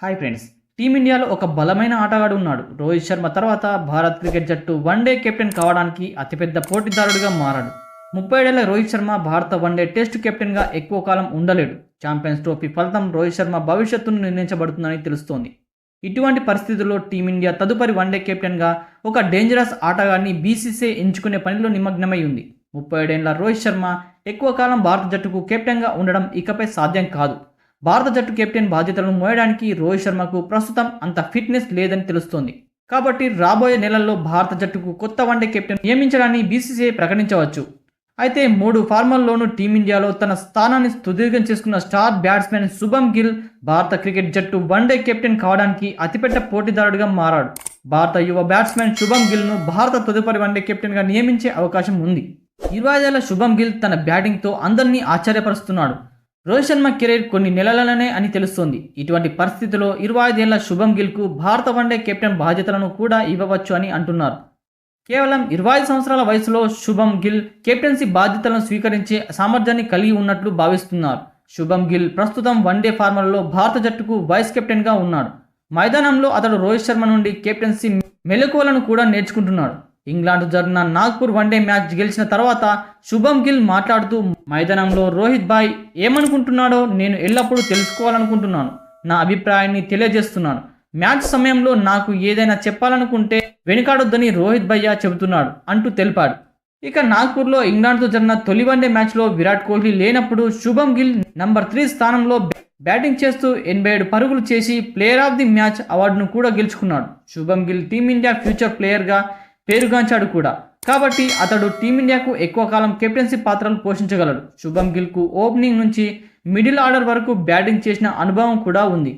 Hi friends. టీమిండియాలో ఒక బలమైన ఆటగాడు ఉన్నాడు. రోహిత్ శర్మ తర్వాత భారత్ క్రికెట్ జట్టు వన్డే కెప్టెన్ కావడానికి అతిపెద్ద పోటీదారుడిగా మారాడు. 37 ఏళ్ల రోహిత్ శర్మ భారత వన్డే టెస్ట్ కెప్టెన్గా ఎక్కువ కాలం ఉండలేడు. ఛాంపియన్స్ ట్రోఫీ ఫలితం రోహిత్ శర్మ భవిష్యత్తును నిర్ణయించబడుతుందని తెలుస్తోంది. ఇటువంటి పరిస్థితుల్లో టీమిండియా తదుపరి వన్డే కెప్టెన్గా ఒక డేంజరస్ ఆటగాడిని బీసీసీఐ ఎంచుకునే పనిలో నిమగ్నమై ఉంది. 37 ఏళ్ల రోహిత్ శర్మ ఎక్కువ కాలం భారత జట్టుకు కెప్టెన్గా ఉండడం ఇకపై సాధ్యం కాదు. భారత జట్టు కెప్టెన్ బాధ్యతలను మోయడానికి రోహిత్ శర్మకు ప్రస్తుతం అంత ఫిట్నెస్ లేదని తెలుస్తోంది. కాబట్టి రాబోయే నెలల్లో భారత జట్టుకు కొత్త వన్డే కెప్టెన్ నియమించడాన్ని బీసీసీఐ ప్రకటించవచ్చు. అయితే 3 ఫార్మాల్లోనూ టీమిండియాలో తన స్థానాన్ని సుదీర్ఘం చేసుకున్న స్టార్ బ్యాట్స్మెన్ శుభమ్ గిల్ భారత క్రికెట్ జట్టు వన్డే కెప్టెన్ కావడానికి అతిపెద్ద పోటీదారుడిగా మారాడు. భారత యువ బ్యాట్స్మెన్ శుభమ్ గిల్ను భారత తదుపరి వన్డే కెప్టెన్గా నియమించే అవకాశం ఉంది. 25 ఏళ్ల శుభమ్ గిల్ తన బ్యాటింగ్తో అందరినీ ఆశ్చర్యపరుస్తున్నాడు. రోహిత్ శర్మ కెరీర్ కొన్ని నెలలనే అని తెలుస్తోంది. ఇటువంటి పరిస్థితిలో 25 ఏళ్ల శుభమ్ గిల్కు భారత వన్డే కెప్టెన్ బాధ్యతలను కూడా ఇవ్వవచ్చు అని అంటున్నారు. కేవలం 25 సంవత్సరాల వయసులో శుభమ్ గిల్ కెప్టెన్సీ బాధ్యతలను స్వీకరించే సామర్థ్యాన్ని కలిగి ఉన్నట్లు భావిస్తున్నారు. శుభమ్ గిల్ ప్రస్తుతం వన్డే ఫార్మాల్లో భారత జట్టుకు వైస్ కెప్టెన్గా ఉన్నాడు. మైదానంలో అతడు రోహిత్ శర్మ నుండి కెప్టెన్సీ మెలకువలను కూడా నేర్చుకుంటున్నాడు. ఇంగ్లాండ్ జరిగిన నాగ్పూర్ వన్డే మ్యాచ్ గెలిచిన తర్వాత శుభమ్ గిల్ మాట్లాడుతూ, మైదానంలో రోహిత్ భాయ్ ఏమనుకుంటున్నాడో నేను ఎల్లప్పుడూ తెలుసుకోవాలనుకుంటున్నాను. నా అభిప్రాయాన్ని తెలియజేస్తున్నాను. మ్యాచ్ సమయంలో నాకు ఏదైనా చెప్పాలనుకుంటే వెనుకాడొద్దని రోహిత్ భయ్య చెబుతున్నాడు అంటూ తెలిపాడు. ఇక నాగ్పూర్లో ఇంగ్లాండ్తో జరిగిన తొలి వన్డే మ్యాచ్లో విరాట్ కోహ్లీ లేనప్పుడు శుభమ్ గిల్ నంబర్ 3 స్థానంలో బ్యాటింగ్ చేస్తూ 87 పరుగులు చేసి ప్లేయర్ ఆఫ్ ది మ్యాచ్ అవార్డును కూడా గెలుచుకున్నాడు. శుభమ్ గిల్ టీమిండియా ఫ్యూచర్ ప్లేయర్గా పేరుగాంచాడు కూడా. కాబట్టి అతడు టీమిండియాకు ఎక్కువ కాలం కెప్టెన్సీ పాత్రలు పోషించగలడు. శుభమ్ గిల్కు ఓపెనింగ్ నుంచి మిడిల్ ఆర్డర్ వరకు బ్యాటింగ్ చేసిన అనుభవం కూడా ఉంది.